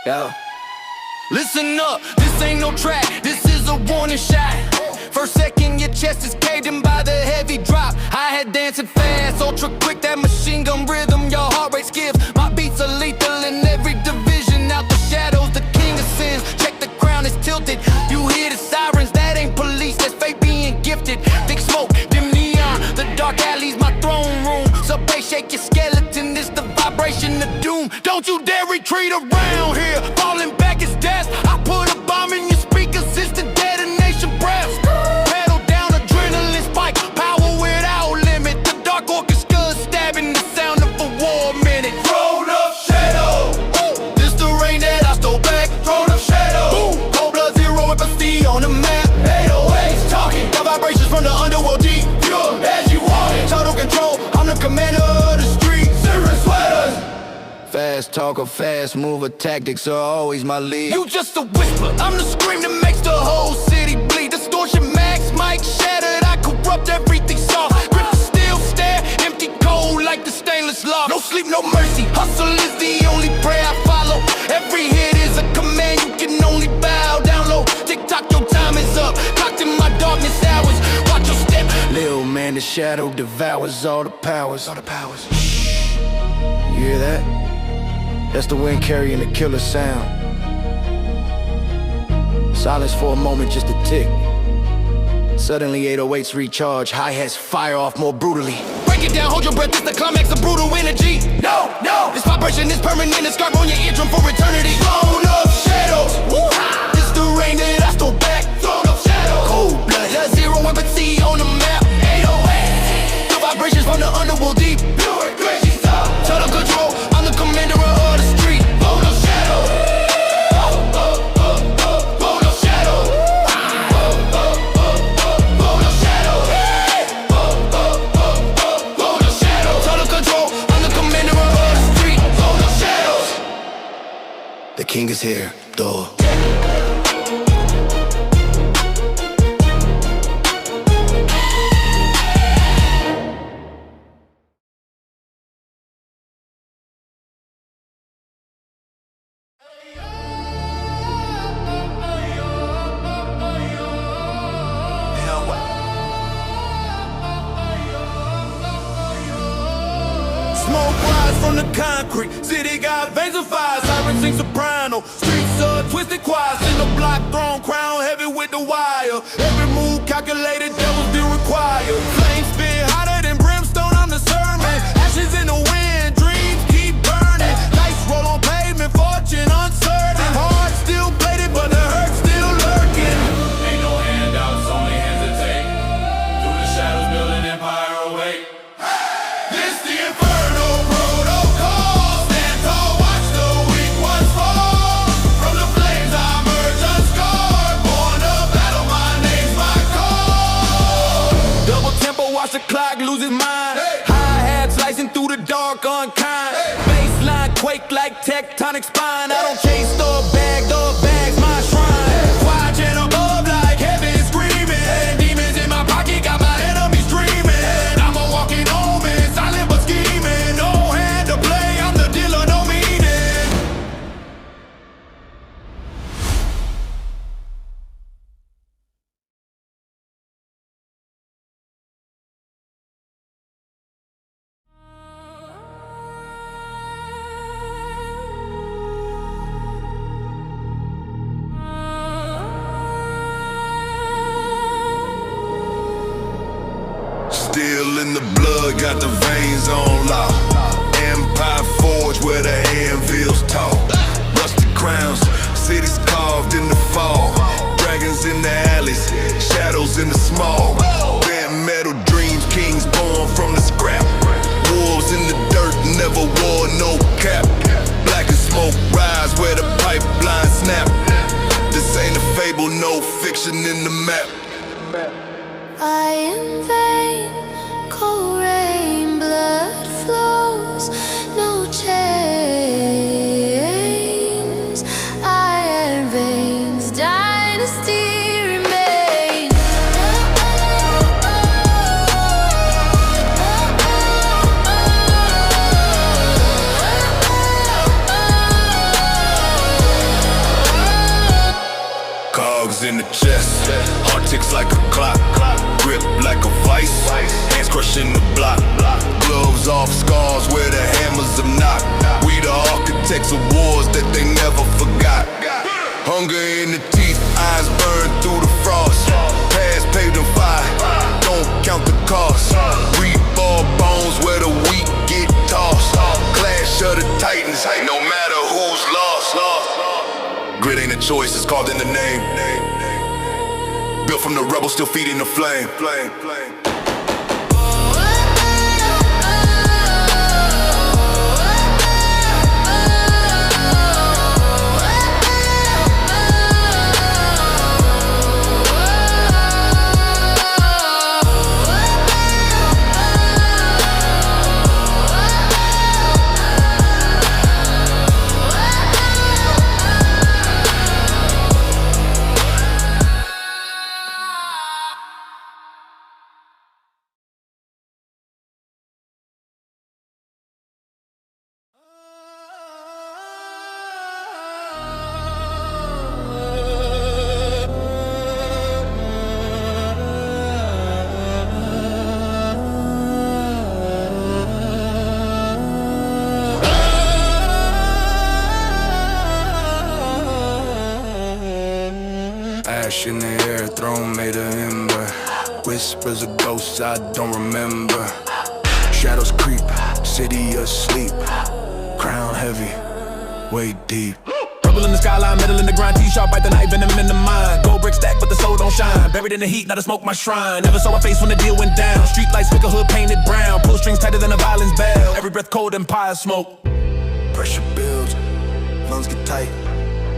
Yo. Listen up, this ain't no track, this is a warning shot. First second your chest is caved in by the heavy drop. Hi-hat dancing fast, ultra quick, that machine gun rhythm, your heart rate skips. My beats are lethal in every division. Out the shadows, the king ascends. Check the crown is tilted. You hear the sirens, that ain't police, that's fate being gifted. Thick smoke, dim neon, the dark alley's my throne room. Subway, shake your skeleton, it's the vibration of doom. Don't you dare retreat around here, falling back is death. I put a bomb in your speakers, it's the detonation breath. Pedal down, adrenaline spike, power without limit. The dark orchestra stabbing, the sound of a war minute. Throne of shadow, this the rain that I stole back. throne of shadow, Cold blood zero FSD on the map. 808s talking, The vibrations from the underworld deep. pure as you want it. Total control, I'm the commander of the street. Siren sweaters, Fast talker, fast mover, tactics are always my lead. you just a whisper, I'm the scream that makes the whole city bleed. Distortion max, mic shattered, I corrupt everything soft. Grip the steel, stare, empty cold like the stainless lock. No sleep, no mercy, hustle is the only prayer I follow. Every hit is a command, you can only bow down low. Tick-tock, your time is up, clocked in my darkness hours. Watch your step, little man, the shadow devours all the powers. You hear that? That's the wind carrying the killer sound. Silence for a moment, just a tick. Suddenly 808s recharge, hi-hats fire off more brutally. Break it down, hold your breath, it's the climax of brutal energy. no, This vibration is permanent, it's scarred on your eardrum for eternity. throne of shadows, It's the rain that I stole back. throne of shadows, Cold blood, the zero empathy on the map. 808s, The vibrations from the underworld deep. pure gangsta, Total control, I'm the commander of the street. throne of shadow, throne of shadow, throne of shadow, throne of shadow, Total control, I'm the commander of the street. throne of shadows. The king is here, though. Smoke rise from the concrete, city got veins of fire, siren sing soprano, streets are twisted choirs, in the block throne crown heavy with the wire, every move calculated, devils do require, flames spit hotter than brimstone, I'm the sermon, ashes in the wind, dreams keep burning, dice roll on pavement, fortune uncertain, heart still plated but the hurt still lurking. Ain't no handouts, only hesitate. Through the shadows, build an empire awake. This the inferno protocol. Stand tall, watch the weak ones fall. From the flames I emerge unscarred. Born to battle, my name's my call. Double tempo, watch the clock lose its mind. Hi-hat slicing through the dark, unkind. Baseline quake like tectonic spine. I don't chase the bag's my shrine. Watching above like heaven screaming. Demons in my pocket, got my enemies dreaming. I'm a walking omen, silent but scheming. No hand to play, I'm the dealer, no meaning. Still in the blood, got the veins on lock. Empire forged where the anvils talk. Rusted crowns, cities carved in the fall. Dragons in the alleys, shadows in the small. Bent metal dreams, kings born from the scrap. Wolves in the dirt, never wore no cap. Black and smoke rise where the pipeline snap. This ain't a fable, no fiction in the map. I am vain, cold rain, blood flows, no chains. I am veins, dynasty remains. Bars in the chest, heart ticks like a clock, grip like a vice, hands crushing the block, gloves off, scars where the hammers have knocked. We the architects of wars that they never forgot. Hunger in the teeth, eyes burn through the frost. Past paved in fire, don't count the cost. Rebar bones where the weak get tossed. Clash of the titans, no matter who's lost. Grit ain't a choice, it's carved in the name. Built from the rubble, still feeding the flame. Ash in the air, throne made of ember. Whispers of ghosts I don't remember. Shadows creep, city asleep. Crown heavy, way deep. Purple in the skyline, metal in the grind. T-sharp, bite the knife, venom in the mind. Gold brick stack, but the soul don't shine. Buried in the heat, now to smoke my shrine. Never saw my face when the deal went down. Street lights, pick a hood painted brown. Pull strings tighter than a violin's bell. Every breath cold, empire smoke. Pressure builds, lungs get tight.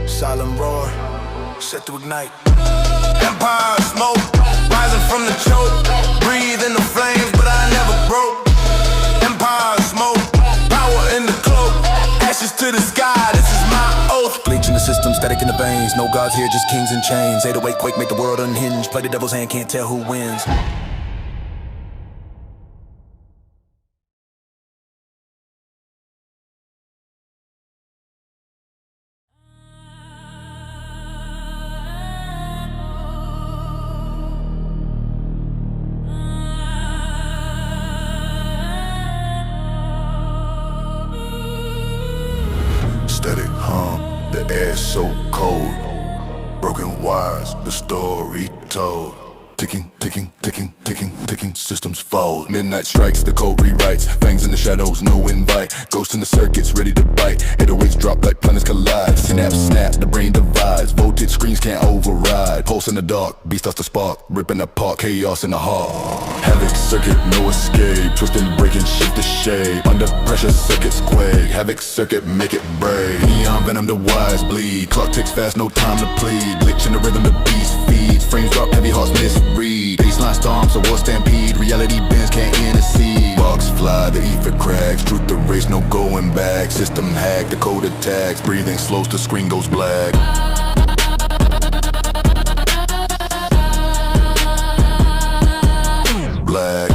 Silent roar, set to ignite. Empire smoke, rising from the choke. Breathe in the flames, but I never broke. Empire smoke, power in the cloak. Ashes to the sky, this is my oath. Bleach in the system, static in the veins. No gods here, just kings in chains. 808 quake, make the world unhinged. Play the devil's hand, can't tell who wins. Static hum, the air's so cold. Broken wires, the story told. Ticking, ticking, ticking, ticking, ticking, systems fold. Midnight strikes, the code rewrites. Fangs in the shadows, no invite. Ghosts in the circuits, ready to bite. 808s drop like planets collide. Synapse snap, the brain divides. Voltage screens can't override. Pulse in the dark, beast starts to spark. Ripping apart, chaos in the heart. Havoc circuit, no escape. Twisting, breaking, shift the shape. Under pressure, circuits quake. Havoc circuit, make it break. Neon venom, the wires bleed. Clock ticks fast, no time to plead. Glitch in the rhythm, the beast feeds. Frames drop, heavy hearts misread. Baseline storms, a war stampede. Reality bends, can't intercede. Bugs fly, the ether cracks. Truth the race, no going back. System hack, the code attacks. Breathing slows, the screen goes black. Black.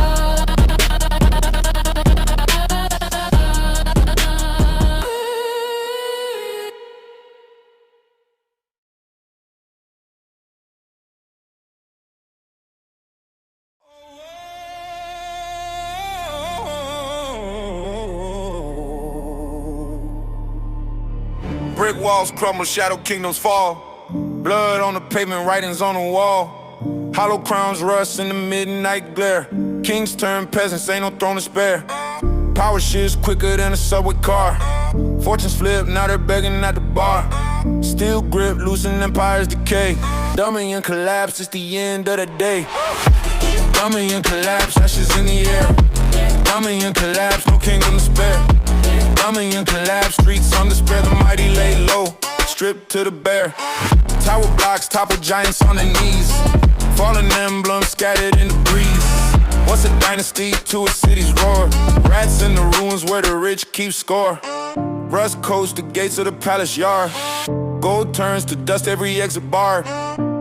Brick walls crumble, shadow kingdoms fall. Blood on the pavement, writings on the wall. Hollow crowns rust in the midnight glare. Kings turn peasants, ain't no throne to spare. Power shifts quicker than a subway car. Fortunes flip, now they're begging at the bar. Steel grip, loosen empires decay. Dummy and collapse, it's the end of the day. Dummy and collapse, ashes in the air. Dummy and collapse, no kingdom to spare. Dummy and collapse, streets on despair. The mighty lay low, stripped to the bare. Tower blocks, topple giants on their knees. Fallen emblems scattered in the breeze. What's a dynasty to a city's roar? Rats in the ruins where the rich keep score. Rust coats the gates of the palace yard. Gold turns to dust every exit bar.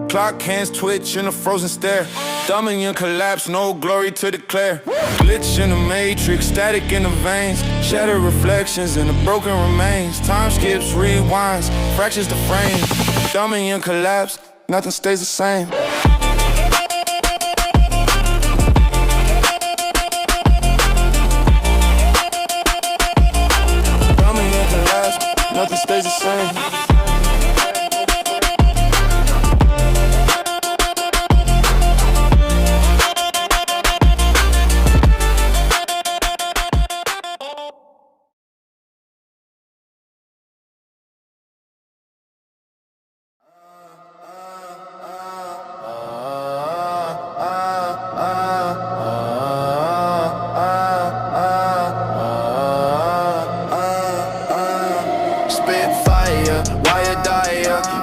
Clock hands twitch in a frozen stare. Dummy and collapse, no glory to declare. Glitch in the matrix, static in the veins. Shattered reflections in the broken remains. Time skips, rewinds, fractures the frame. Dummy and collapse, nothing stays the same. Nothing stays the same.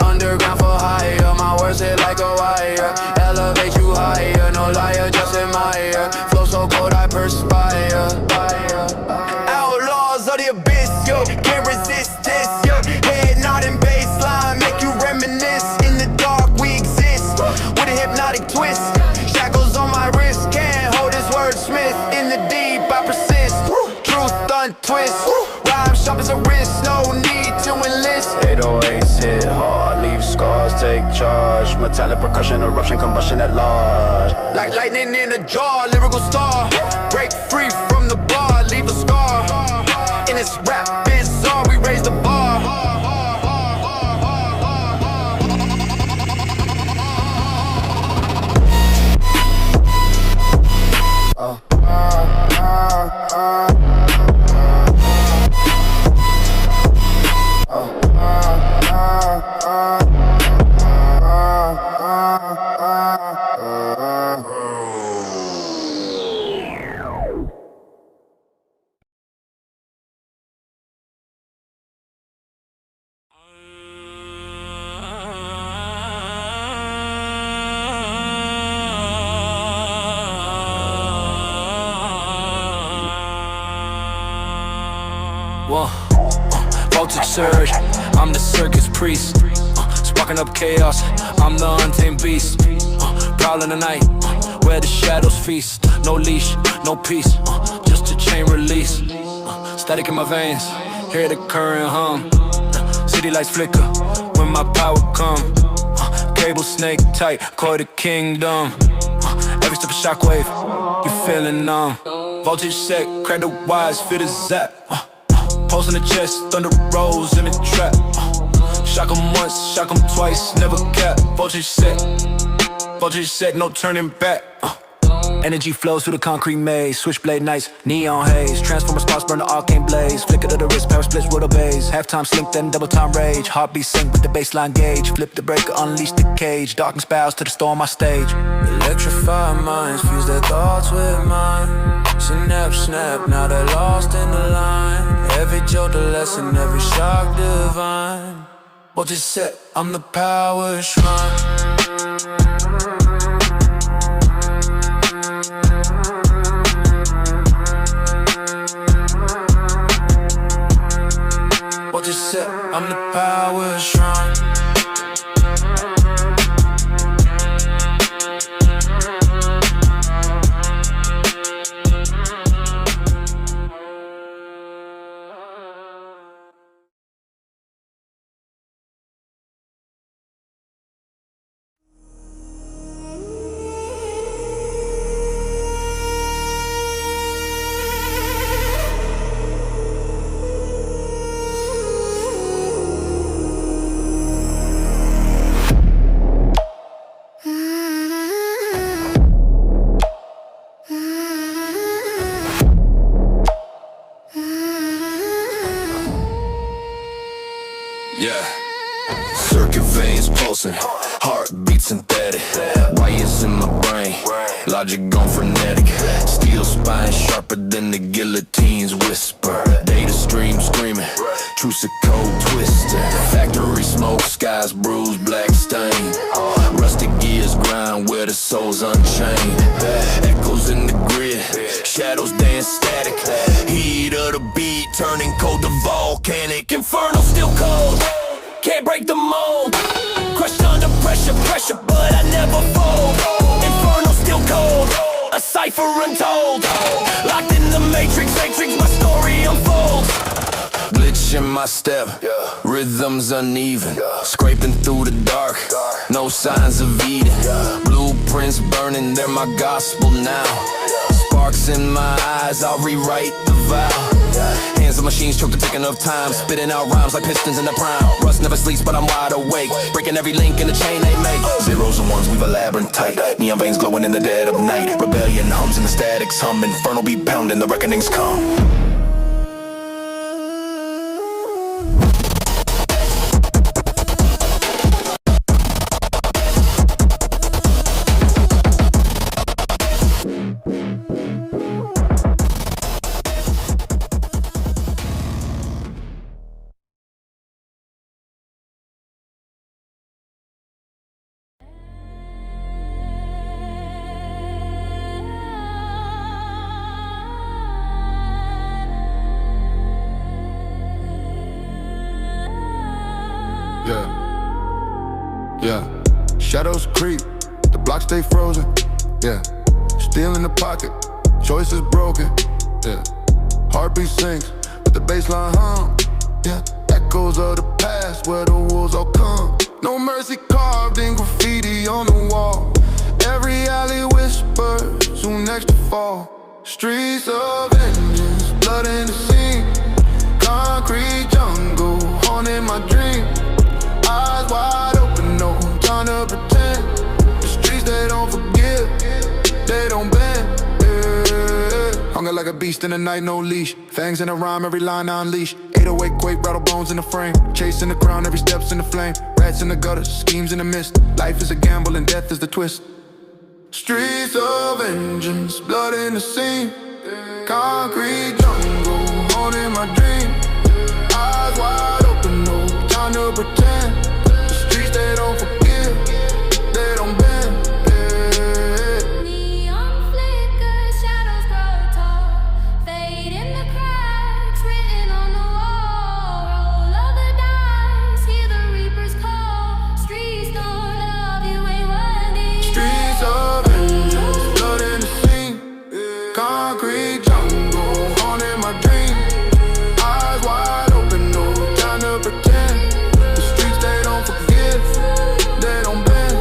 Underground for hire, my words hit like a wire. Elevate you higher, no liar, just admire. Flow so cold, I perspire. Outlaws of the abyss, yo, can't resist this, yo. Head nodding baseline, make you reminisce. In the dark, we exist with a hypnotic twist. Shackles on my wrist, can't hold this wordsmith. In the deep, I persist. Truth untwist. Rhyme sharp as a wrist, no need to enlist. 808s hit hard, leave scars, take charge. Metallic percussion, eruption, combustion at large. Like lightning in a jar, lyrical star. Break free from the bar, leave a scar. In this rap bizarre, we raise the bar. Voltage surge, I'm the circus priest. Sparking up chaos, I'm the untamed beast. Prowling the night, where the shadows feast. No leash, no peace, just a chain release. Static in my veins, hear the current hum. City lights flicker, when my power come. Cable snake tight, core the kingdom. Every step a shockwave, you feeling numb. Voltage set, crack the wires, fit a zap. Pulse in the chest, thunder rolls in the trap. Shock 'em once, shock 'em twice, never cap. Voltage set, no turning back. Energy flows through the concrete maze. Switchblade nights, neon haze. Transformer sparks burn the arcane blaze. Flicker to the wrist, power splits, rotor bays. Halftime slink, then double time rage. Heartbeat sync with the baseline gauge. Flip the breaker, unleash the cage. Darkness bows to the storm I stage. Electrify minds, fuse their thoughts with mine. Snap, snap, now they're lost in the line. Every jolt a lesson, every shock divine. Voltage set, I'm the power shrine. Voltage set, I'm the power shrine. Yeah. Circuit veins pulsing, heartbeat synthetic. Wires in my brain, logic gone frenetic. Steel spine sharper than the guillotine's whisper. Data stream screaming, truth's a cold twister. Factory smoke, skies bruised, black stain. Rusty gears grind where the soul's unchained. Echoes in the grid, shadows dance static. Heat of the beat turning cold to volcanic. Inferno still cold, can't break the mold. Crushed under pressure, pressure, but I never fold. Inferno still cold, a cipher untold. Locked in the matrix, matrix, my story unfolds. Glitch in my step, rhythms uneven, scraping through the dark, no signs of Eden. Blueprints burning, they're my gospel now. Sparks in my eyes, I'll rewrite the vow. Hands on machines, choke the ticking of time, spitting out rhymes like pistons in the prime. Rust never sleeps, but I'm wide awake, breaking every link in the chain they make. Zeros and ones, weave a labyrinth tight, neon veins glowing in the dead of night. Rebellion hums and the statics hum, infernal beat pounding, the reckonings come. Yeah, shadows creep, the block stay frozen. Yeah, still in the pocket, choices broken. Yeah, heartbeat sinks, but the baseline hum. Yeah, echoes of the past where the wolves all come. No mercy carved in graffiti on the wall. Every alley whispers who next to fall. Streets of vengeance, blood in the scene. Concrete jungle, haunting my dream. Eyes wide open, no time to pretend. The streets, they don't forgive, they don't bend. Hunger like a beast in the night, no leash. Fangs in a rhyme, every line I unleash. 808 quake, rattle bones in the frame. Chasing the crown, every step's in the flame. Rats in the gutter, schemes in the mist. Life is a gamble and death is the twist. Streets of vengeance, blood in the scene. Concrete jungle, haunting my dream. Eyes wide open, no time to pretend. The streets, they don't forgive, they don't bend. Neon flickers, shadows grow tall. Fade in the cracks, written on the wall. Roll of the dice, hear the reapers call. Streets don't love you, ain't worthy. Streets of vengeance, blood in the scene. Concrete jungle, haunting my dream. Eyes wide open, no time to pretend. The streets, they don't forgive, they don't bend.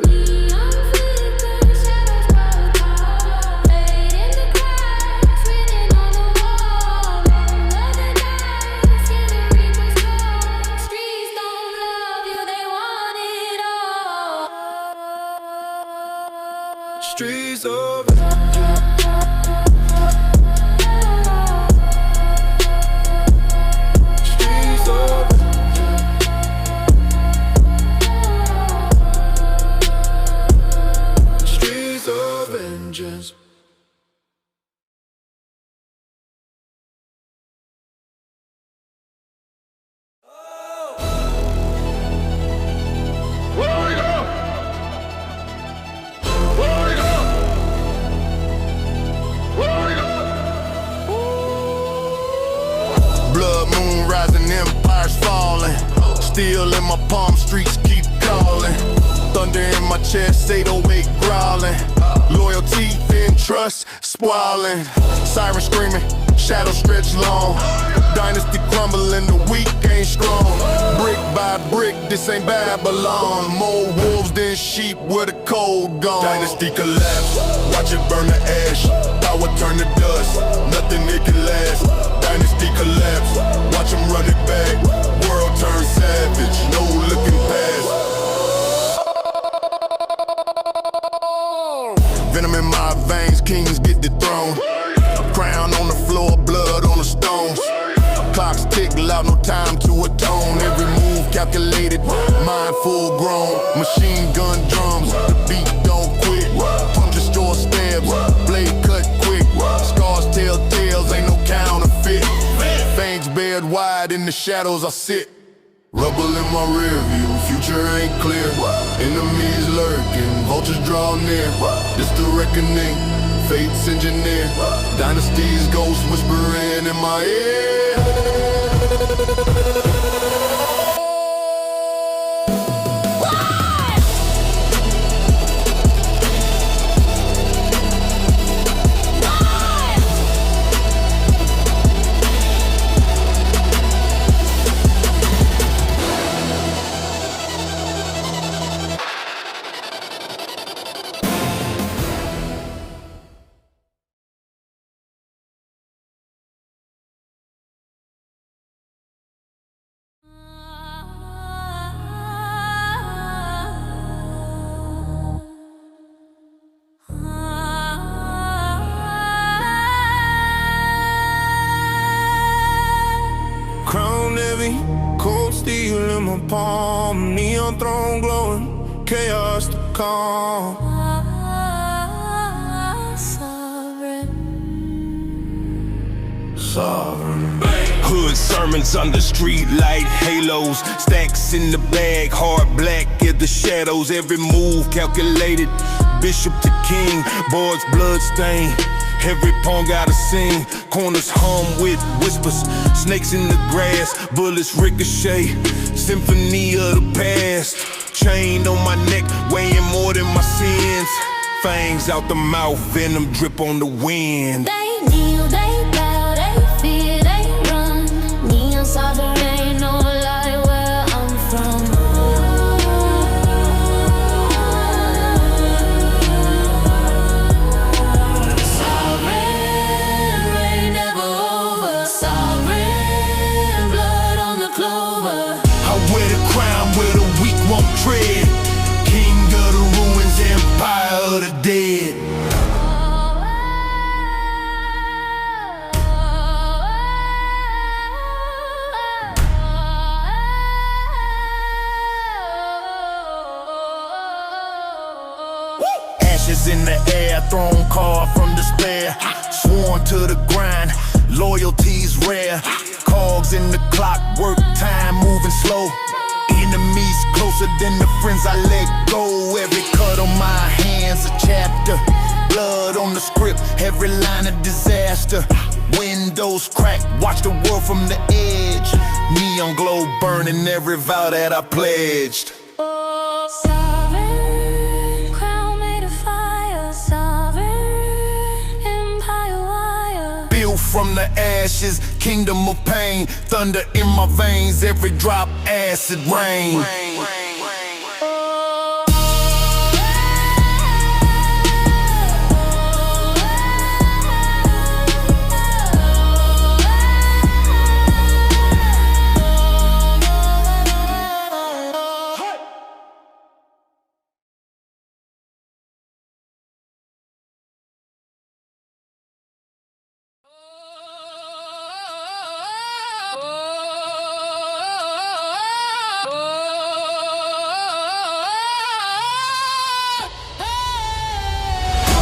Neon flickers, shadows grow tall. Fade in the cracks, written on the wall. Roll of the dice, hear the reapers call. Streets don't love you, they want it all. Streets of streets of streets of vengeance. Blood moon rising, empires falling. Steel in my palm, streets keep calling. Thunder in my chest, 808 growling. Loyalty and trust squalling. Siren screaming, shadows stretch long. Dynasty crumbling, the weak ain't strong. Brick by brick, this ain't Babylon. More wolves than sheep, where the cold gone. Dynasty collapse, watch it burn to ash. Power turn to dust, nothing it can last. Dynasty collapse, watch them run it back. World turn savage, no looking past. Venom in my veins, kings get dethroned. Crown on the floor, blood on the stones. Clocks tick loud, no time to atone. Every move calculated, mind full grown. Machine gun drums, the beat don't quit. Punch destroy stabs, blade cut quick. Scars tell tales, ain't no counterfeit. Fangs bared wide, in the shadows I sit. Rubble in my rear view, future ain't clear. Enemies lurking, vultures draw near. This the reckoning, fate's engineer. Dynasty's ghost whispering in my ear. my palm, neon throne glowing, chaos to calm. Sovereign. Hood sermons under street light halos, stacks in the bag, hard black in the shadows. Every move calculated, bishop to king, boards blood stain. Every pawn gotta sing, corners hum with whispers, snakes in the grass, bullets ricochet, symphony of the past. Chain on my neck, weighing more than my sins. Fangs out the mouth, venom drip on the wind. They kneel, they bow, they fear, they run. Neon sovereign, ain't no lie where I'm from. Sovereign, reign never over. Sovereign, blood on the clover. I wear the crown where the weak won't tread. King of the ruins, empire of the dead. Ashes in the air, throne call from despair. Sworn to the grind, loyalty's rare. Cogs in the clock, work time moving slow. Enemies closer than the friends I let go. Every cut on my hands a chapter. Blood on the script, every line a disaster. Windows crack, watch the world from the edge. Neon glow burning every vow that I pledged. Sovereign, crown made of fire. Sovereign, empire wire. Built from the ashes, kingdom of pain. Thunder in my veins, every drop acid rain.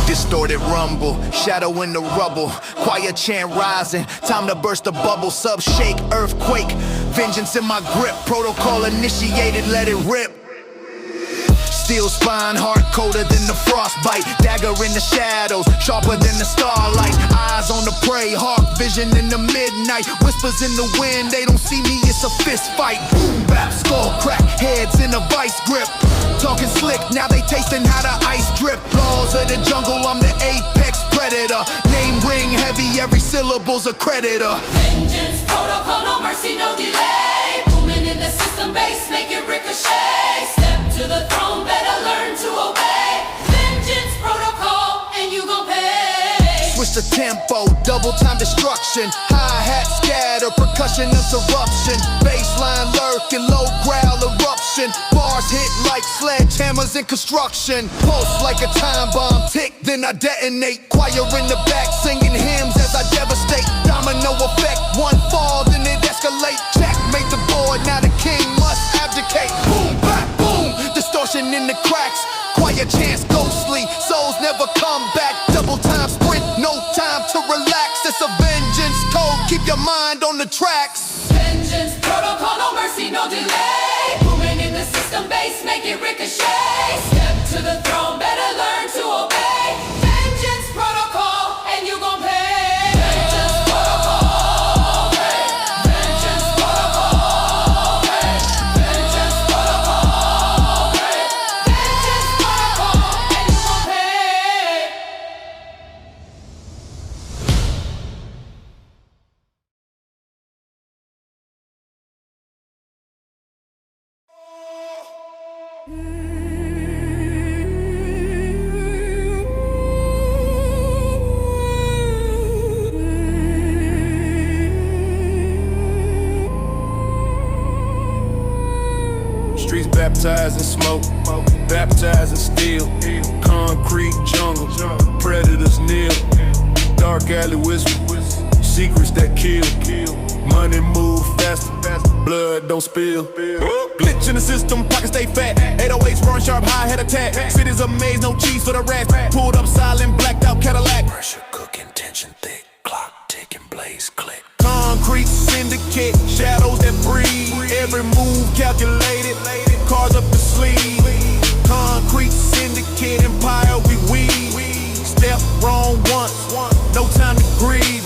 Distorted rumble, shadow in the rubble, quiet chant rising, time to burst the bubble, sub shake, earthquake, vengeance in my grip, protocol initiated, let it rip. Steel spine, heart colder than the frostbite, dagger in the shadows, sharper than the starlight, eyes on the prey, hawk vision in the midnight, whispers in the wind, they don't see me, it's a fist fight. Boom bap, skull crack, heads in a vice grip, talking slick, now they tasting how the ice drip. Laws of the jungle, I'm the apex predator, name ring heavy, every syllable's a creditor. Vengeance, protocol, no mercy, no delay. Booming in the system base, make it ricochet. Step to the throne, better learn to obey. Vengeance, protocol, and you gon' pay. Switch the tempo, double time destruction, hi-hat scatter, percussion interruption, baseline lurking, low growl eruption, bars hit like sledgehammers in construction, pulse like a time bomb tick, then I detonate, choir in the back singing hymns as I devastate, domino effect, one fall then it escalate, checkmate the board, now the king must abdicate, boom back boom, distortion in the cracks, quiet chants ghostly, souls never come back, double time sprint, no time to relax, it's a vengeance code, keep your mind on the tracks. Vengeance, protocol, no mercy, no delay. Booming in the system base, make it ricochet. Step to the throne, better learn to obey. Vengeance, protocol, and you gon' pay. Vengeance, protocol, pay. Vengeance, protocol, pay. Vengeance, protocol, pay. Vengeance, protocol, and you gon' pay. Streets baptized in smoke, baptized in steel. Concrete jungle, predators kneel. Dark alley whisper, secrets that kill. Money move faster, blood don't spill. Glitch in the system, pockets stay fat. 808s run sharp, high head attack. City's a maze, no cheese for the rats. Pulled up silent, blacked out Cadillac. Pressure cooking, tension thick, clock ticking, blaze click. Concrete syndicate, shadows that breathe. Every move calculated, cars up the sleeve. Concrete syndicate, empire we weave. Step wrong once, no time to grieve.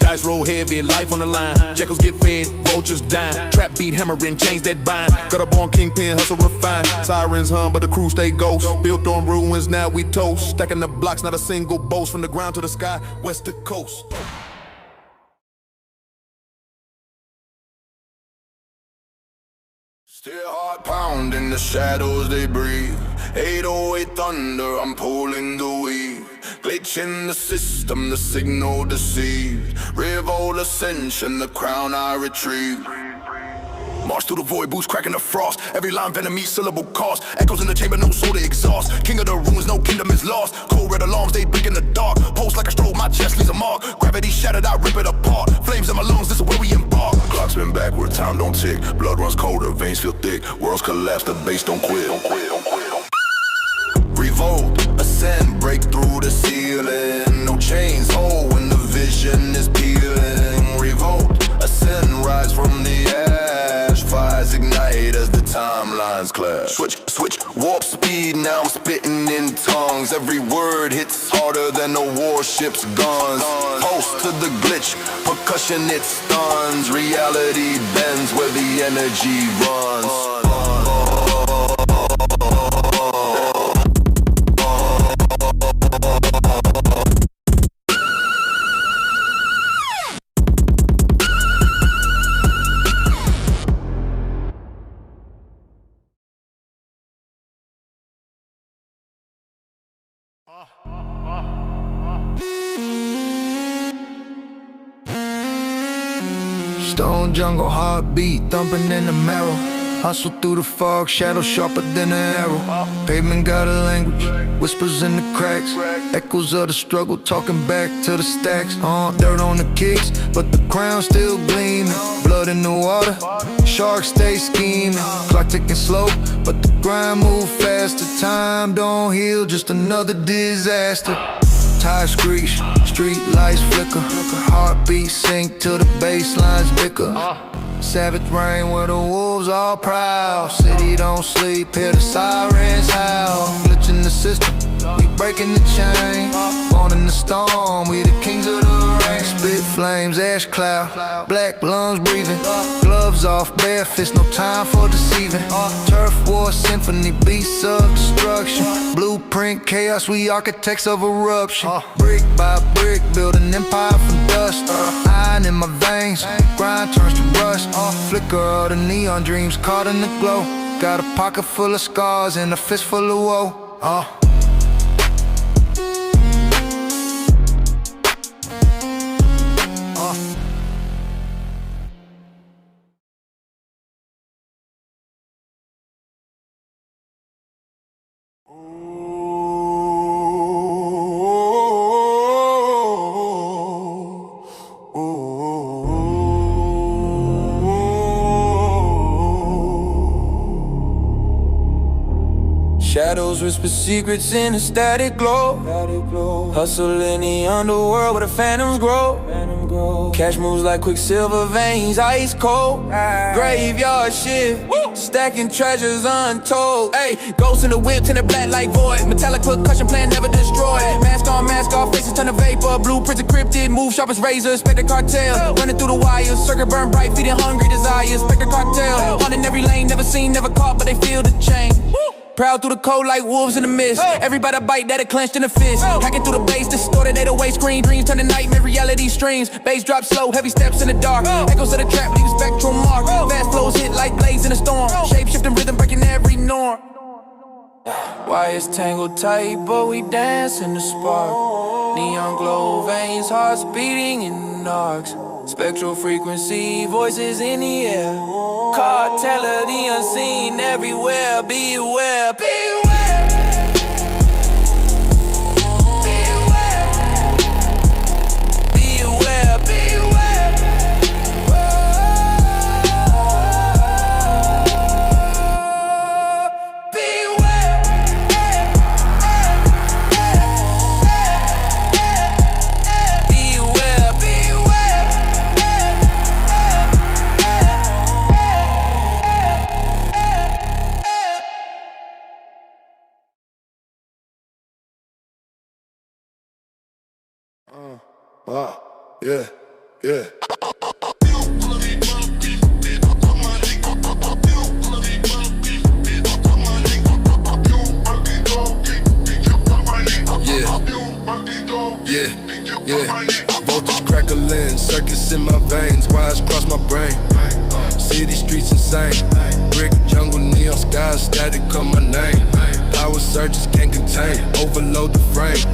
Dice roll heavy, life on the line. Jackals get fed, vultures dine. Trap beat hammering, change that bind. Got a born kingpin, hustle refined. Sirens hum, but the crew stay ghost. Built on ruins, now we toast. Stacking the blocks, not a single boast. From the ground to the sky, west to coast. Still heart pound in the shadows they breathe. 808 thunder, I'm pulling the weed. Glitch in the system, the signal deceived. Revolt ascension, the crown I retrieve. March through the void, boots cracking the frost. Every line venom, each syllable cost. Echoes in the chamber, no soul to exhaust. King of the ruins, no kingdom is lost. Cold red alarms, they blink in the dark. Pulse like a strobe, my chest leaves a mark. Gravity shattered, I rip it apart. Flames in my lungs, this is where we embark. Clock spin backward, time don't tick. Blood runs colder, veins feel thick. Worlds collapse, the base don't quit. Revolt, ascend, break through the ceiling. No chains hold when the vision is peeling. Revolt, ascend, rise from the ash. Fires ignite as the timelines clash. Switch, warp speed, now I'm spitting in tongues. Every word hits harder than a warship's guns. Pulse to the glitch, percussion it stuns. Reality bends where the energy runs. Stone jungle, heartbeat thumping in the marrow. Hustle through the fog, shadow sharper than an arrow. Pavement got a language, whispers in the cracks. Echoes of the struggle, talking back to the stacks. Dirt on the kicks, but the crown still gleaming. Blood in the water, sharks stay scheming. Clock ticking slow, but the grind move faster. Time don't heal, just another disaster. Tires screech, street lights flicker. Heartbeat sink till the bass lines bicker. Savage rain where the wolves all proud. City don't sleep, hear the sirens howl. Glitch in the system, we breaking the chain. Born in the storm, we the kings of the rain. Spit flames, ash cloud, black lungs breathing. Gloves off, bare fists, no time for deceiving. Turf war symphony, beasts of destruction. Blueprint chaos, we architects of eruption. Brick by brick, build an empire from dust. Iron in my veins, grind turns to rust. Flicker of the neon dreams caught in the glow. Got a pocket full of scars and a fist full of woe. Shadows whisper secrets in a static glow. Hustle in the underworld where the phantoms grow. Cash moves like quicksilver veins, ice cold. Graveyard shift, stacking treasures untold. Ay, ghosts in the whip, tinted black like void. Metallic percussion plan never destroyed. Mask on, mask off, faces turn to vapor. Blueprints encrypted, move sharp as razor. Spectre cartel, running through the wires. Circuit burn bright, feeding hungry desires. Spectre cartel, hunting every lane, never seen, never caught, but they feel the chain. Proud through the cold like wolves in the mist. Everybody bite that it clenched in a fist. Hacking through the bass, distorted 808 screen. Dreams turn to nightmare, reality streams. Bass drop slow, heavy steps in the dark. Echoes of the trap leave a spectral mark. Fast flows hit like blades in a storm. Shape shifting rhythm breaking every norm. Wires tangled tight, but we dance in the spark. Neon glow veins, hearts beating in the arcs. Spectral frequency, voices in the air. Cartel of the unseen everywhere. Beware, beware. Beware, beware. Wow, yeah, yeah. Yeah. Voltage crackling, circuits in my veins, wires cross my brain. City streets insane, brick jungle, neon skies, static on my name. Power surges can't contain, overload the frame.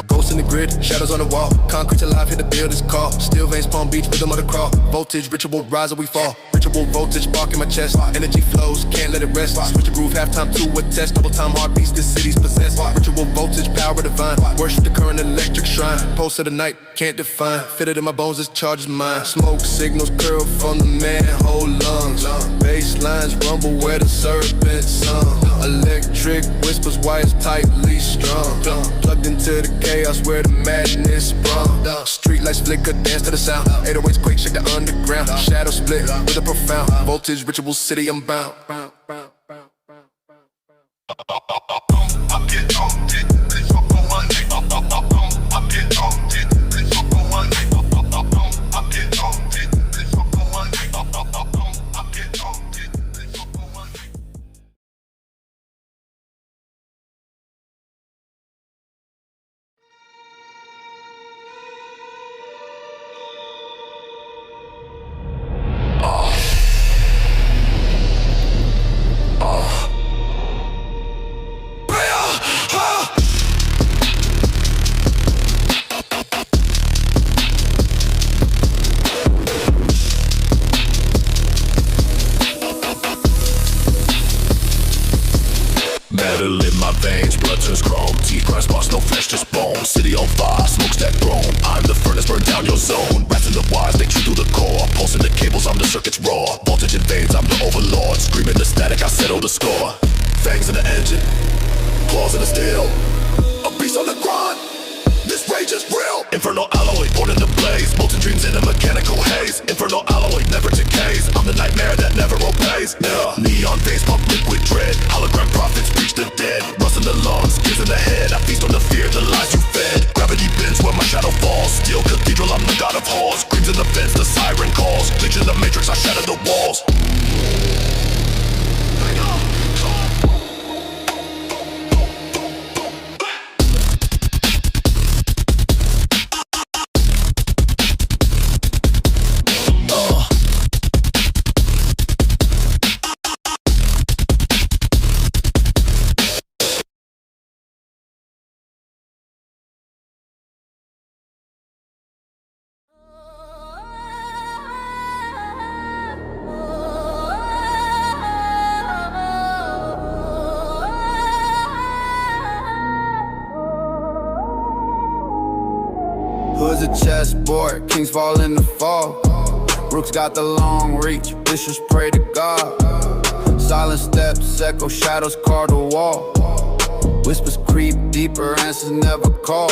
Ghosts in the grid, shadows on the wall. Concrete alive, hit the building's call. Steel veins, Palm Beach, rhythm of the crawl. Voltage, ritual, rise or we fall. Ritual voltage, spark in my chest. Energy flows, can't let it rest. Switch the groove, halftime to a test. Double time heartbeats, this city's possessed. Ritual voltage, power divine. Worship the current electric shrine. Pulse of the night, can't define. Fitted in my bones, this charge is mine. Smoke signals curl from the manhole lungs. Bass lines rumble where the serpent sung. Electric whispers, wires tightly strung. Plugged into the chaos where the madness sprung. Street lights flicker, dance to the sound. 808s quake, shake the underground. Shadow split with a profound voltage, ritual city unbound. Metal in my veins, blood turns chrome. Teeth grind sparks, no flesh, just bone. City on fire, smokestack thrown. I'm the furnace, burn down your zone. Rats in the wires, they chew through the core. Pulsing the cables, I'm the circuit's raw. Voltage in veins, I'm the overlord. Screaming the static, I settle the score. Fangs in the engine, claws in the steel. A beast on the grind, this rage is real. Infernal alloy, born in the blaze. Molten dreams in a mechanical haze. Infernal alloy, never decays. I'm the nightmare that never obeys. Yeah. Neon veins pump liquid dread. Hologram prophets preach the dead. Rust in the lungs, gears in the head. I feast on the fear, the lies you fed. Gravity bends where my shadow falls. Steel cathedral, I'm the god of halls. Screams in the fence, the siren calls. Glitch in the matrix, I shatter the walls. Hood's a chessboard, kings fall in the fall. Rooks got the long reach, bishops pray to God. Silent steps, echo shadows carve the wall. Whispers creep deeper, answers never call.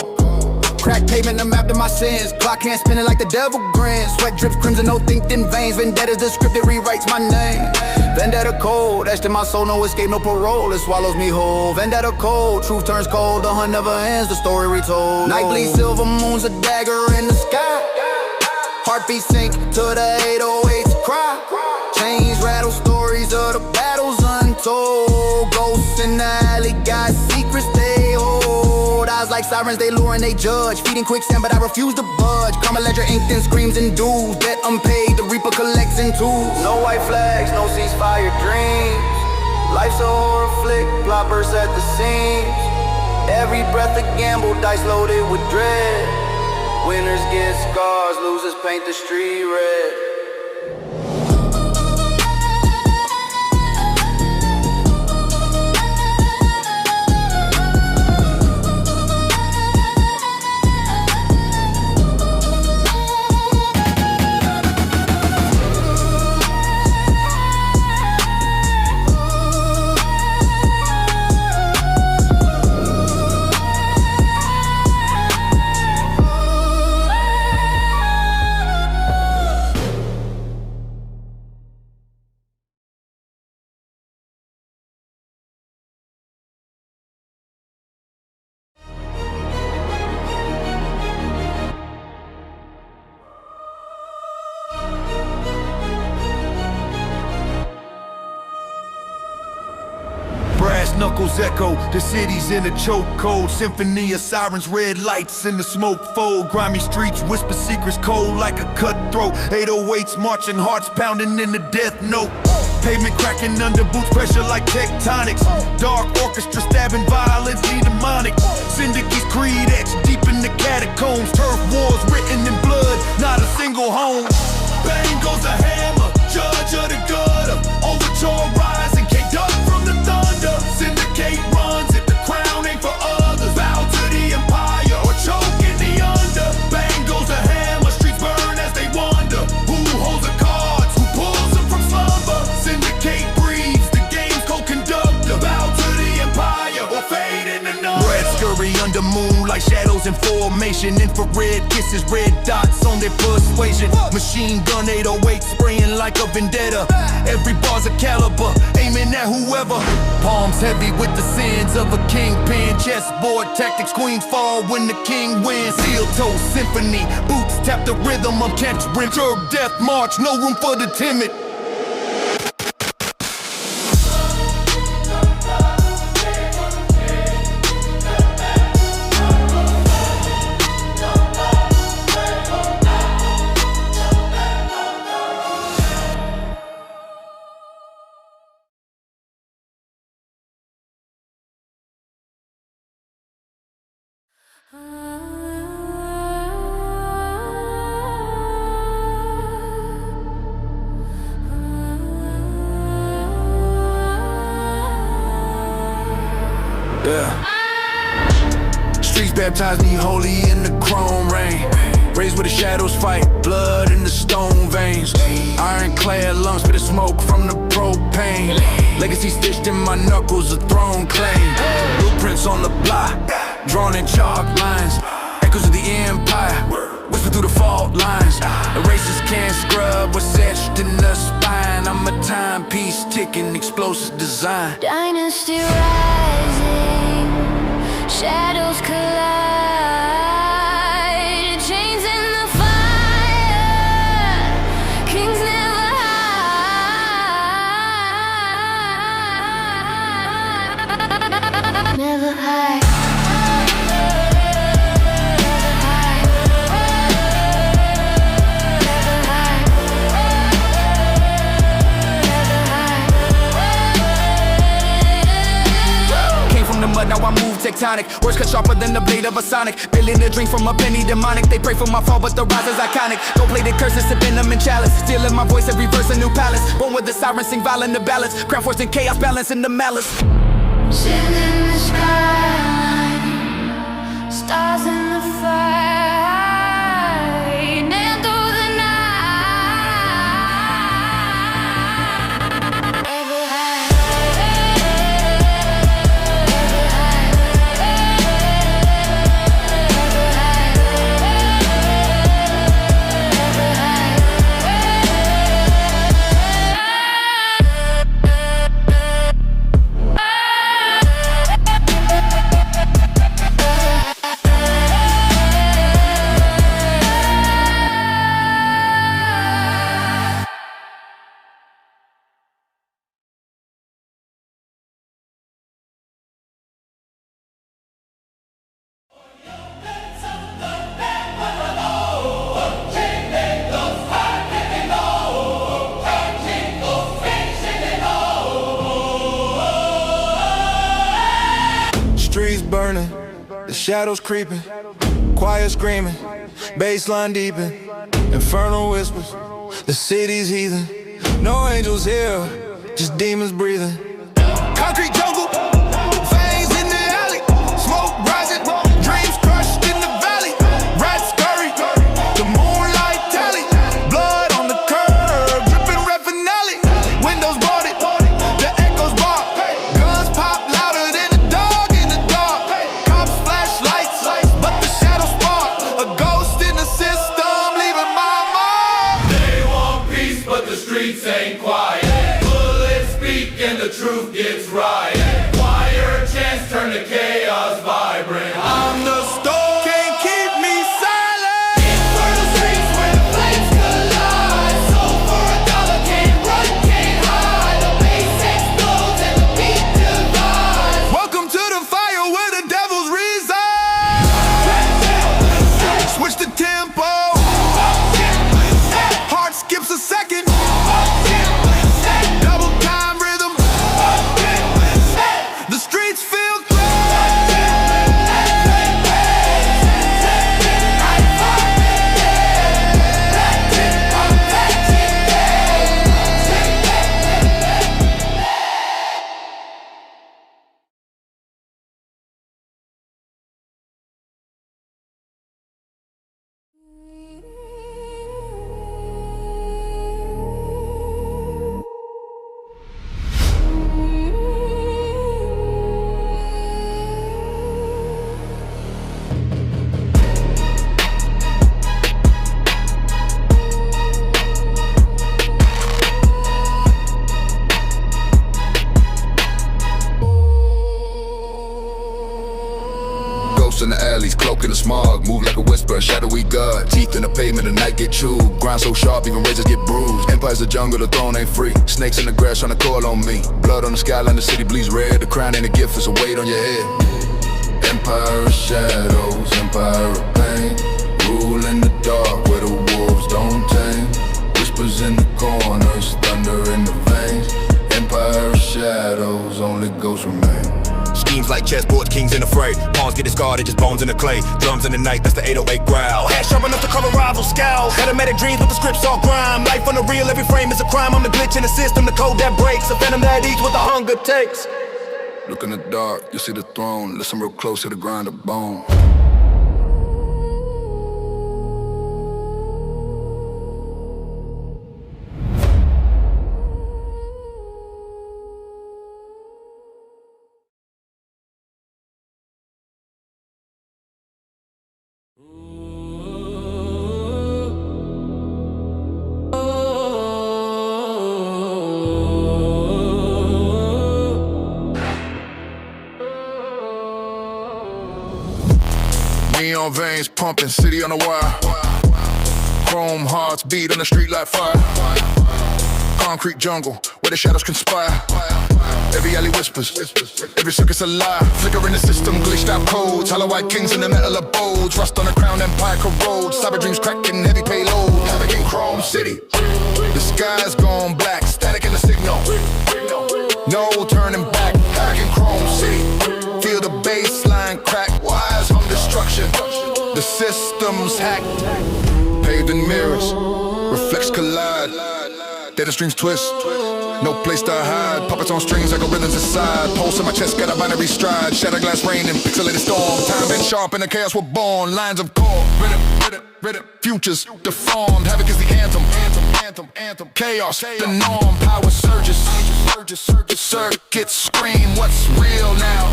Crack pavement, the map to my sins. Clock can't spin it like the devil grins. Sweat drips crimson, no think in veins. Vendetta's the script that rewrites my name. Vendetta cold, etched in my soul, no escape, no parole. It swallows me whole. Vendetta cold, truth turns cold. The hunt never ends, the story retold. Night bleeds silver moons, a dagger in the sky. Heartbeat sink to the 808s cry. Chains rattle, stories of the battles untold. Ghosts in the alley, got secrets they hold. Eyes like sirens, they lure and they judge. Feeding quicksand, but I refuse to budge. Karma ledger inked in screams and dues. Debt unpaid, the reaper collects in tools. No white flags, no ceasefire dreams. Life's a horror flick, plot bursts at the seams. Every breath a gamble, dice loaded with dread. Winners get scars, losers paint the street red. brass knuckles echo. The city's in a chokehold. Symphony of sirens, red lights in the smoke fold. Grimy streets whisper secrets cold like a cutthroat. 808s marching, hearts pounding in the death note. Pavement cracking under boots, pressure like tectonics. Dark orchestra stabbing, violently demonic. Syndicates creed etched deep in the catacombs. Turf wars written in blood, not a single home. Bang goes the hammer, judge of the gutter. Overture rising, can't duck from the thunder. Syndicate runs if the crown ain't for others. Bow to the empire or choke in the under. Bang goes the hammer, streets burn as they wonder. Who holds the cards, who pulls them from slumber? Syndicate breathes, the game's co-conductor. Bow to the empire or fade in the number. Red scurry under moon like shadows in formation. Infrared kisses, red dots on their persuasion. Machine gun 808 spraying like a vendetta. Every bar's a caliber, aiming at whoever. Palms heavy with the sins of a kingpin. Chessboard tactics, queens fall when the king wins. Steel toe symphony, boots tap the rhythm of Canterbury. Jerk death march, no room for the timid. Yeah. Streets baptize me holy in the chrome rain. Raised where the shadows fight, blood in the stone veins. Ironclad lungs, spit the smoke from the propane. Legacy stitched in my knuckles, a throne claim. Blueprints on the block, drawn in chalk lines. Echoes of the empire, whisper through the fault lines. Erasers can't scrub what's etched in the spine. I'm a timepiece ticking, explosive design. Dynasty rising, shadows collide, chains in the fire, kings never hide, never hide. Now I move tectonic. Words cut sharper than the blade of a sonic. Billion a drink from a penny demonic. They pray for my fall, but the rise is iconic. Don't play the curses, sipping them in chalice. Stealing my voice, every verse a new palace. Born with the sirens, sing violent the balance. Crown force and chaos, balance in the malice. Sin in the skyline, stars in the fight, nailed through the night. Never hide. Streets burning, the shadows creeping, choir screaming, bassline deepen, infernal whispers, the city's heathen. No angels here, just demons breathing. Concrete jungle, veins in the alley, smoke rising, dreams crushed in the valley. Rats scurry, the moonlight tally, blood on the curb, dripping red finale. Windows boarded, the echoes bark, guns pop louder than a dog in the dark. Cops flash lights, but the shadows spark. A ghost in the system, leaving my mark. They want peace, but the streets ain't quiet. Bullets speak and the truth gets riot. in the alleys, cloak in the smog. Move like a whisper, shadowy god. Teeth in the pavement, the night get chewed. Grind so sharp, even razors get bruised. Empire's the jungle, the throne ain't free. Snakes in the grass trying to coil on me. Blood on the skyline, the city bleeds red. The crown ain't a gift, it's a weight on your head. Empire of shadows, empire of pain. Rule in the dark where the wolves don't tame. Whispers in the corners, thunder in the veins. Empire of shadows, only ghosts remain. Schemes like chessboards, kings in the fray. Pawns get discarded, just bones in the clay. Drums in the night, that's the 808 growl. Hair sharp enough to cover rival scowls. Automatic dreams with the scripts all grime. Life on the real, every frame is a crime. I'm the glitch in the system, the code that breaks. A venom that eats what the hunger takes. Look in the dark, you see the throne. Listen real close to the grind of bone. Neon veins pumping, city on the wire. Chrome hearts beat on the street like fire. Concrete jungle where the shadows conspire. Every alley whispers, every circus a lie. Flicker in the system, glitched out codes. Hollow white kings in the metal abodes. Rust on the crown, empire corrodes. Cyber dreams cracking, heavy payload. Havoc in Chrome City. The sky's gone black, static in the signal. No turning back, havoc in Chrome City. Feel the baseline crack, wires from destruction. The system's hacked. Paved in mirrors, reflects collide. Data streams twist, no place to hide. Puppets on strings, algorithms inside. Pulse in my chest, got a binary stride. Shattered glass rain and pixelated storm. Time been sharp in the chaos we're born. Lines of core, rhythm, futures deformed. Havoc is the anthem. Chaos, the norm. Power surges. Circuits scream. What's real now?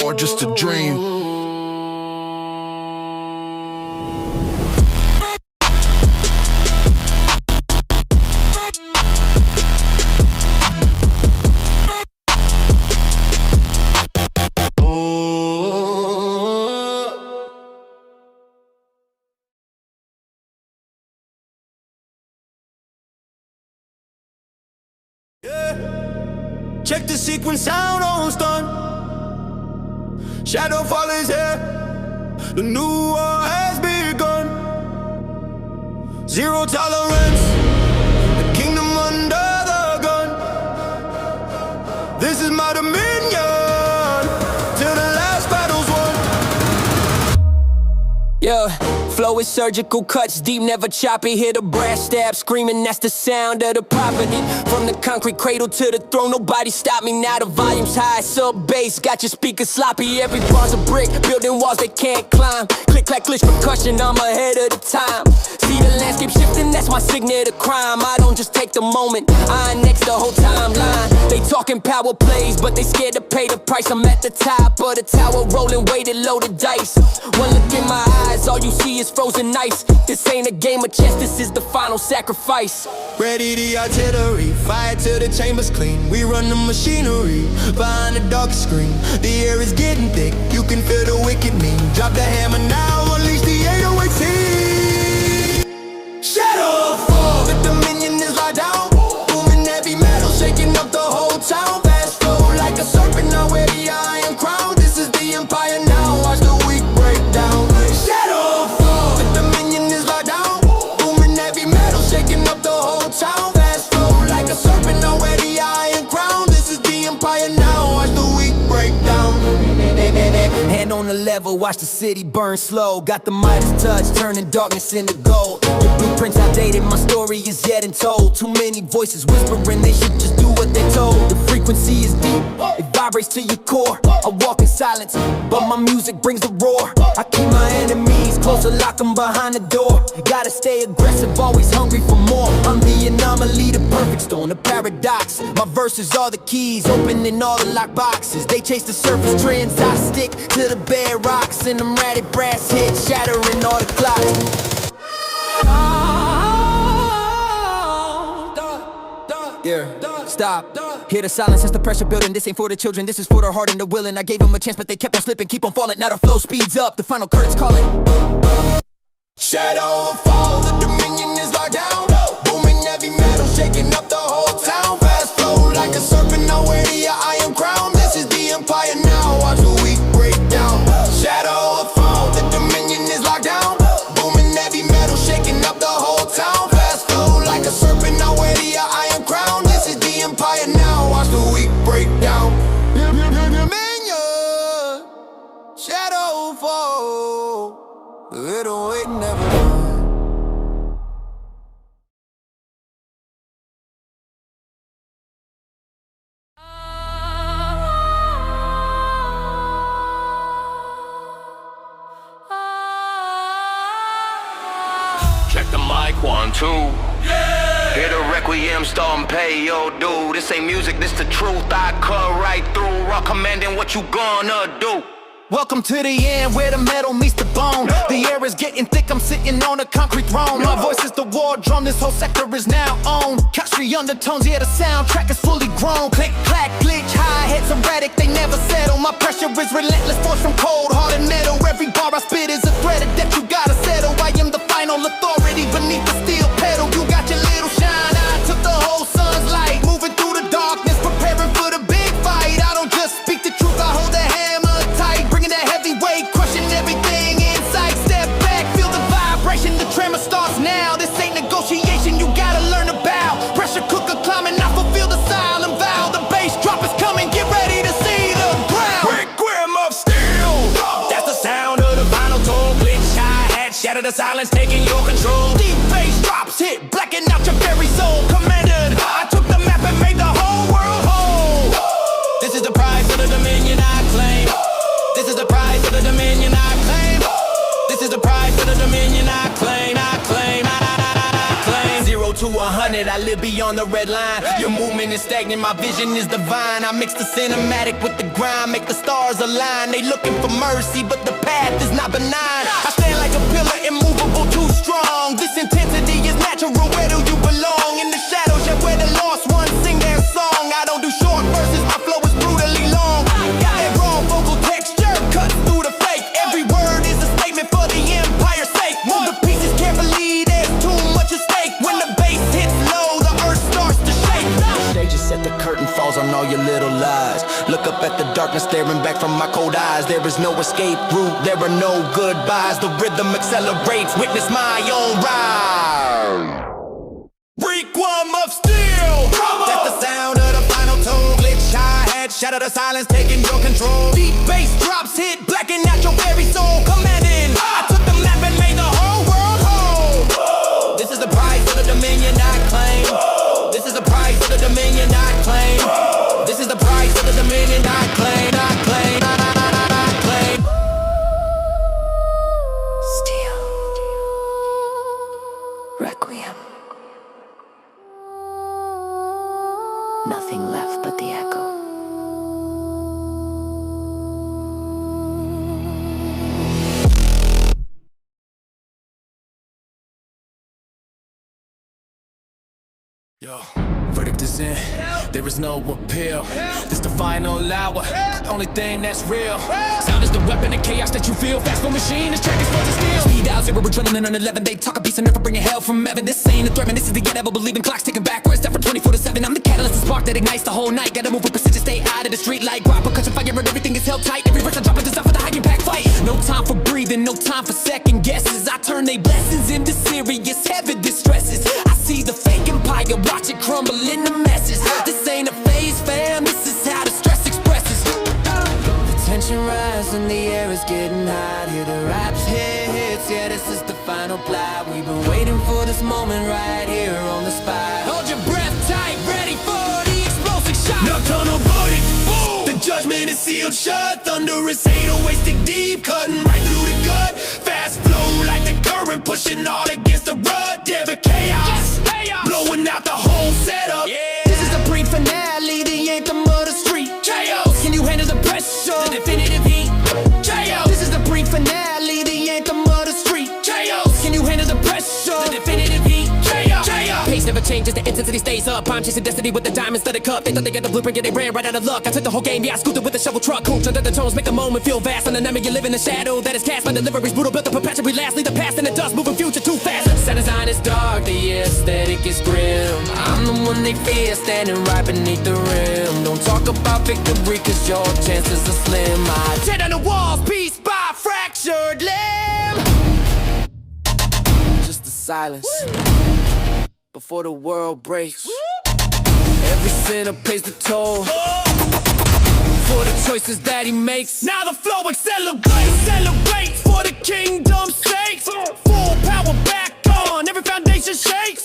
Or just a dream? Check the sequence, sound on stun. Shadowfall is here. The new war has begun. Zero tolerance. The kingdom under the gun. This is my dominion. Till the last battle's won. Yeah, flow is surgical, cuts deep, never choppy. Hear the brass stab screaming, that's the sound of the property. From the concrete cradle to the throne, nobody stop me now. The volume's high, sub bass, got your speakers sloppy. Every bar's a brick, building walls they can't climb. Click, clack, glitch, percussion, I'm ahead of the time. See the landscape shifting, that's my signature crime. I don't just take the moment, I next the whole timeline. They talking power plays, but they scared to pay the price. I'm at the top of the tower, rolling weighted, loaded dice. One look in my eyes, all you see is frozen ice. This ain't a game of chess, this is the final sacrifice. Ready the artillery, fire till the chamber's clean. We run the machinery, behind the dark screen. The air is getting thick, you can feel the wicked mean. Drop the hammer now, unleash the 808 team. Shadow fall, the dominion is locked down. Booming heavy metal, shaking up the whole town. Fast flow like a serpent, now wear the iron crown. This is the empire now, watch the weak break down. Shadow fall, the dominion is locked down. Booming heavy metal, shaking up the whole town. Fast flow like a serpent, now wear the iron crown. This is the empire now, watch the weak break down. Hand on the level, watch the city burn slow. Got the Midas touch, turning darkness into gold. Your blueprint's outdated, my story is yet untold. Too many voices whispering, they should just do what they're told. The frequency is deep, it vibrates to your core. I walk in silence, but my music brings the roar. I keep my enemies closer, lock them behind the door. Gotta stay aggressive, always hungry for more. I'm the anomaly, the perfect storm, the paradox. My verses are the keys, opening all the lock boxes. They chase the surface trends, I stick to the bare rocks. And them ratty brass hits, shattering all the clocks. Yeah, stop. Hear the silence as the pressure building. This ain't for the children, this is for the heart and the willing. I gave them a chance, but they kept on slipping, keep on falling. Now the flow speeds up, the final curtain's calling. Shadow fall, the dominion is locked down. Booming heavy metal, shaking up the whole town. Fast flow like a serpent, nowhere to your iron crown. This is the empire now, watch the weak break down. Shadow fall, the dominion is locked down. Booming heavy metal, shaking up the whole town. Fast flow like a serpent, nowhere to your iron crown. This is the empire now, watch the weak break down. Dominion, shadow fall, the little wait never done. Check the mic, 1, 2. Hear the requiem storm, pay your due. This ain't music, this the truth. I cut right through, raw commanding what you gonna do. Welcome to the end where the metal meets the bone. The air is getting thick, I'm sitting on a concrete throne. My voice is the war drum, this whole sector is now owned. Country undertones, yeah, the soundtrack is fully grown. Click, clack, glitch, hi-hats erratic, they never settle. My pressure is relentless, force from cold, hard and metal. Every bar I spit is a threat, a debt you gotta settle. I am the final authority beneath the steel pedal. You got your little shine, I took the whole sun's light. Moving through the darkness, preparing for the big fight. I don't just speak the truth, I hold the hammer tight. Bringing that heavy weight, crushing everything in sight. Step back, feel the vibration, the tremor starts now. This ain't negotiation, you gotta learn to bow. Pressure cooker climbing, I fulfill the silent vow. The bass drop is coming, get ready to see the ground. Requiem of steel, that's the sound of the vinyl tone. Glitch, hi-hat, shatter the silence, taking your control. Deep bass drops hit, blacking out your very soul. Commanded, I took the map and made the whole world whole. this is the prize of the dominion I claim. This is the prize of the dominion I claim. This is the prize of the dominion I claim. I claim, I claim. 0 to 100, I live beyond the red line. Your movement is stagnant, my vision is divine. I mix the cinematic with the grind, make the stars align. They looking for mercy, but the path is not benign. I stand like a pillar, immovable, too strong. This intensity is natural, where do you belong? In the shadows, yeah, where the lost ones sing their song. I don't do short verses, my flow is brutally long. That raw vocal texture cuts through the fake. Every word is a statement for the empire's sake. Move the pieces carefully, there's too much at stake. When the bass hits low, the earth starts to shake. The stage is set, the curtain falls on all your little lies. Look up at the darkness, staring back from my cold eyes. There is no escape route, there are no goodbyes. The rhythm accelerates, witness my own ride. Requiem of steel, That's the sound of the final tone. Glitch, hi-hat, shatter the silence, taking your control. Deep bass drops hit, blacking out your very soul. Commanding, I took the map and made the whole world whole. This is the prize of the dominion I claim. This is the prize of the dominion I claim. This is the prize of the dominion I claim. I claim, I claim. Steel. Requiem. Nothing left but the echo. Yo, verdict is in, there is no appeal. This the final hour, the only thing that's real. Sound is the weapon of chaos that you feel. Fast for machine, this track is for the steel. Speed out, zero adrenaline on 11. They talk a beast and never bringing hell from heaven. This ain't a threat, man, this is the end. Ever believing clocks ticking backwards. Step from 24 to 7. I'm the catalyst, the spark that ignites the whole night. Gotta move with precision, stay out of the street like rock. Percussion fire, and everything is held tight. Every verse I drop is designed for the high impact fight. No time for breathing, no time for second guesses. I turn they blessings into serious heavy distresses. I see the fake empire, watch it crumble in the messes. This ain't a phase, fam, this is how the stress expresses. The tension rises and the air is getting hot. Hear the raps hits, yeah, this is the final plot. We've been waiting for this moment right here on the spot. Hold your breath tight, ready for the explosive shot. nocturnal body, boom. The judgment is sealed shut. Thunderous 808 stick deep, cutting right through the gut. Fast flow like the current, pushing all against the rut. Devil chaos, blowing out the whole setup. This is the pre-finale, the anthem of the street. Chaos, Can you handle the pressure? the definitive heat. Chaos, This is the pre-finale, the anthem of the street. chaos, Can you handle the pressure? the definitive heat. Chaos, Pace never changes, the intensity stays up. I'm chasing destiny with the diamonds that it cup. They thought they got the blueprint, yeah, they ran right out of luck. I took the whole game, yeah, I scooped it with a shovel truck. Hoops under the tones, make the moment feel vast. On the enemy, you live in the shadow that is cast. My delivery's brutal, built to perpetually last. Leave the past in the dust, moving future too fast. Set design is dark, the aesthetic is grim. I'm the one they fear, standing right beneath the rim. Don't talk about victory, cause your chances are slim. I tear down the walls, piece by fractured limb. Just the silence before the world breaks. Every sinner pays the toll for the choices that he makes. Now the flow accelerates, celebrates for the kingdom's sake. Full power back on, every foundation shakes.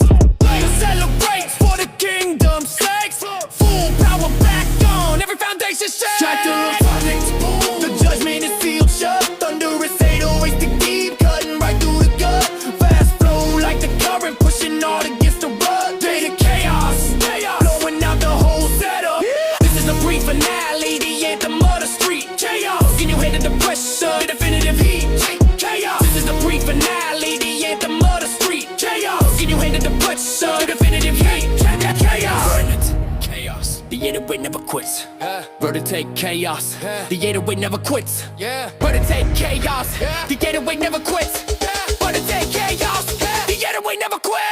Celebrates for the kingdom's sake. Full power back on, every foundation shakes. Chapter of projects, boom. The judgment is sealed shut. Thunder is 808 to keep cutting right through the gut. Fast flow like the current, pushing all against the rut. Day to chaos, blowing out the whole setup. This is a brief finale, the anthem of the street. Chaos, can you handle the pressure, the definitive heat? Chaos, this is the brief finale, the anthem of the street. Chaos, can you handle the pressure, the definitive heat? Chaos, chaos, the 808 never quits. Bro, to take chaos, the 808 never quits. Bro, to take chaos, the 808 never quits. Bro, to take chaos, the 808 never quits.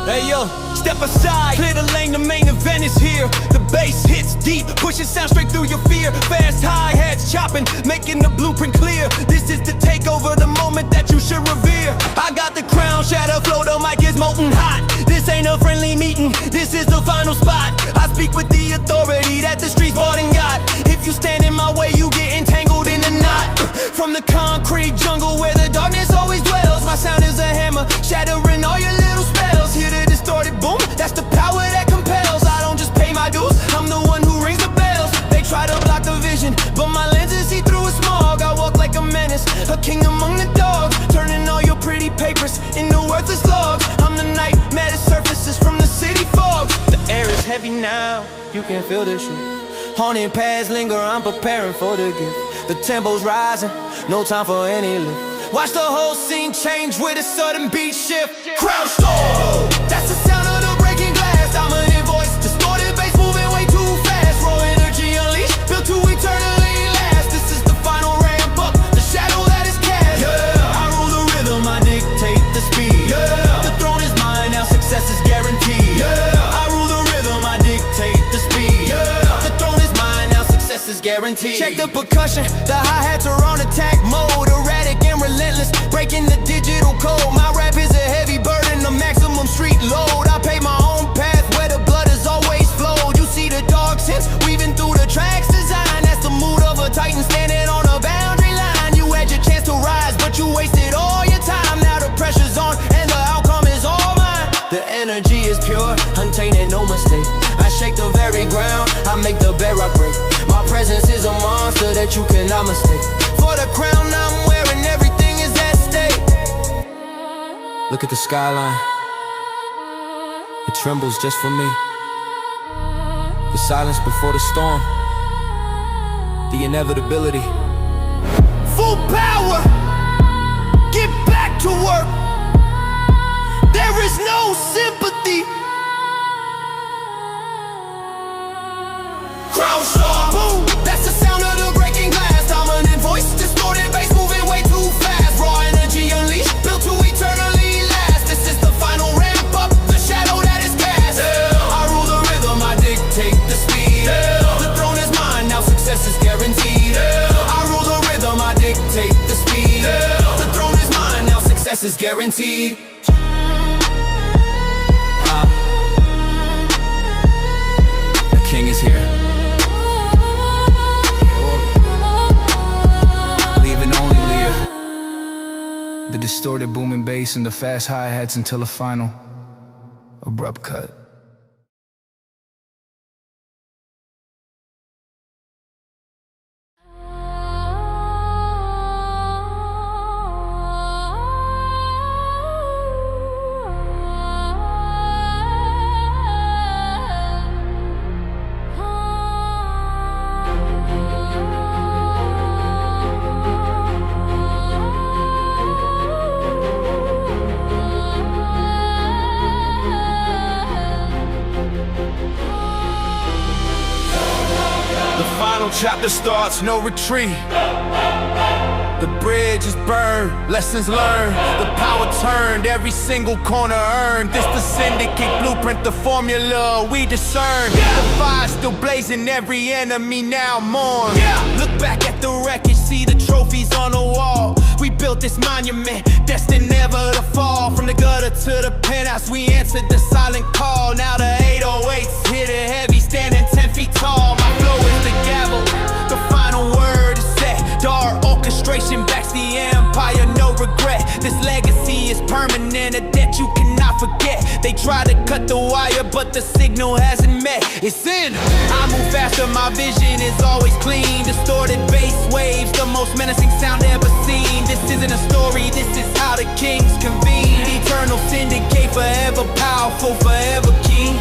Hey yo, step aside, clear the lane, the main event is here. The bass hits deep, pushing sound straight through your fear. Fast hi-hats chopping, making the blueprint clear. This is the takeover, the moment that you should revere. I got the crown, shadow flow, the mic is molten hot. This ain't a friendly meeting, this is the final spot. I speak with the authority that the streets bought and got. If you stand in my way, you get entangled in the knot. From the concrete jungle where the darkness always dwells, my sound is a hammer, shattering all your little spells. Hear the distorted boom, that's the power that compels. I don't just pay my dues, I'm the one who rings the bells. They try to block the vision, but my lenses see through a smog. I walk like a menace, a king among the dogs, turning all your pretty papers into worthless logs. I'm the nightmare that surfaces from the city fog. The air is heavy now, you can feel the shit. Haunted paths linger, I'm preparing for the gift. The tempo's rising, no time for any lift. Watch the whole scene change with a sudden beat shift. Crowd storm, that's the sound of the breaking glass. Dominant voice, distorted bass moving way too fast. Raw energy unleashed, built to eternally last. This is the final ramp up, the shadow that is cast. I rule the rhythm, I dictate the speed. The throne is mine, now success is guaranteed. I rule the rhythm, I dictate the speed. The throne is mine, now success is guaranteed. Check the percussion, the hi-hats are on attack mode. Erratic and relentless, breaking the digital code. My rap is a heavy burden, the maximum street load. I pave my own path where the blood has always flowed. You see the dark sense weaving through the tracks design. That's the mood of a titan standing on a boundary line. You had your chance to rise, but you wasted all your time. Now the pressure's on and the outcome is all mine. The energy is pure, untainted, no mistake. I shake the very ground, I make the bedrock break. My presence is a monster that you cannot mistake. For the crown I'm wearing, everything is at stake. Look at the skyline, it trembles just for me. The silence before the storm, the inevitability. Full power, get back to work. There is no sympathy. Crowd storm, boom, that's the sound of the breaking glass. Dominant voice, distorted bass moving way too fast. Raw energy unleashed, built to eternally last. This is the final ramp up, the shadow that is cast. I rule the rhythm, I dictate the speed. The throne is mine, now success is guaranteed. I rule the rhythm, I dictate the speed. The throne is mine, now success is guaranteed. The king is here. The distorted booming bass and the fast hi-hats until the final. abrupt cut. The final chapter starts, no retreat. The bridge is burned, lessons learned. The power turned, every single corner earned. This the syndicate blueprint, the formula we discern. The fire still blazing, every enemy now mourn. Look back at the wreckage, see the trophies on the wall. We built this monument, destined never to fall. From the gutter to the penthouse, we answered the silent call. Now the 808s hit it heavy, standing 10 feet tall. My flow is the gavel, the final word is set. Dark orchestration backs the empire, no regret. This legacy is permanent, a debt you cannot forget. They try to cut the wire, but the signal hasn't met. It's in. I move faster, my vision is always clean. Distorted bass waves, the most menacing sound ever seen. This isn't a story, this is how the kings convene. Eternal syndicate, forever powerful, forever king.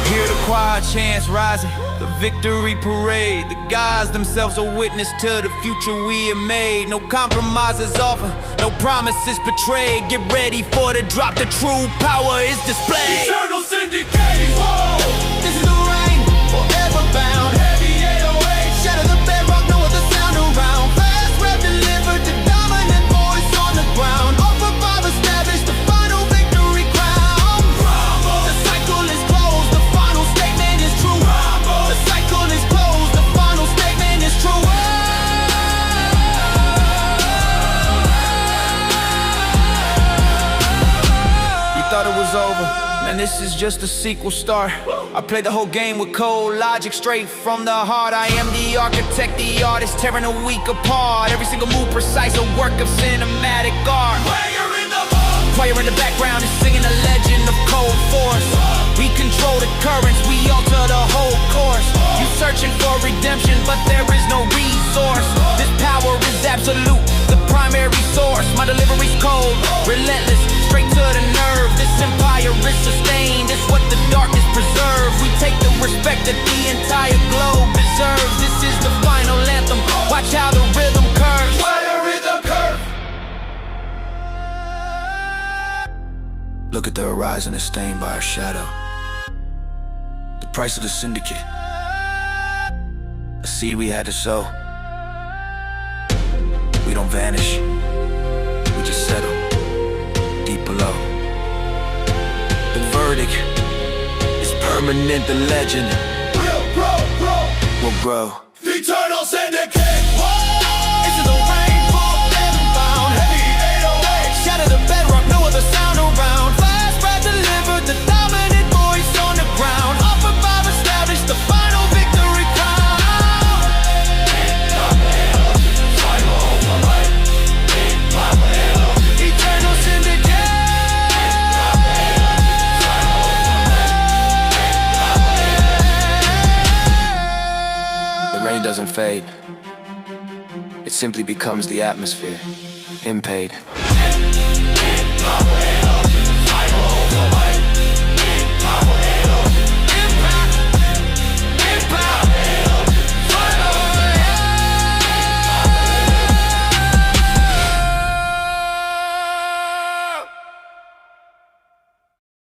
Hear the choir chants rising, the victory parade. The gods themselves are witness to the future we have made. No compromises offered, no promises betrayed. Get ready for the drop, the true power is displayed. Eternal syndicate. Whoa. This is the reign, forever bound. Heavy 808. Shatter the bedrock, no other sound around. Fast rap delivered, the dominant voice on the ground. All for five established, the final victory crown. Bravo. The cycle is closed, the final statement is true. Bravo. The cycle is closed, the final statement is true. You thought it was over, man, this is just a sequel start. I played the whole game with cold logic, straight from the heart. I am the architect, the artist, tearing the weak apart. Every single move precise, a work of cinematic art. Fire in the book. Choir in the background is singing the legend of cold force. We control the currents, we alter the whole course. You searching for redemption, but there is no resource. This power is absolute, the primary source. My delivery's cold, relentless, straight to the nerve. This empire is sustained, it's what the darkness preserves. We take the respect that the entire globe deserves. This is the final anthem, watch how the rhythm curves. Fire in the curve. Look at the horizon, it's stained by a shadow. The price of the syndicate, a seed we had to sow. We don't vanish, we just settle deep below. The verdict is permanent, the legend will grow. Eternal syndicate. This is the rain, forever bound. Heavy 808. Shatter the bedrock, no other sound around. Fast rap delivered, the dominant voice on the ground. All for five established, the final victory crown. Eternal syndicate. The rain doesn't fade, it simply becomes the atmosphere, impayed.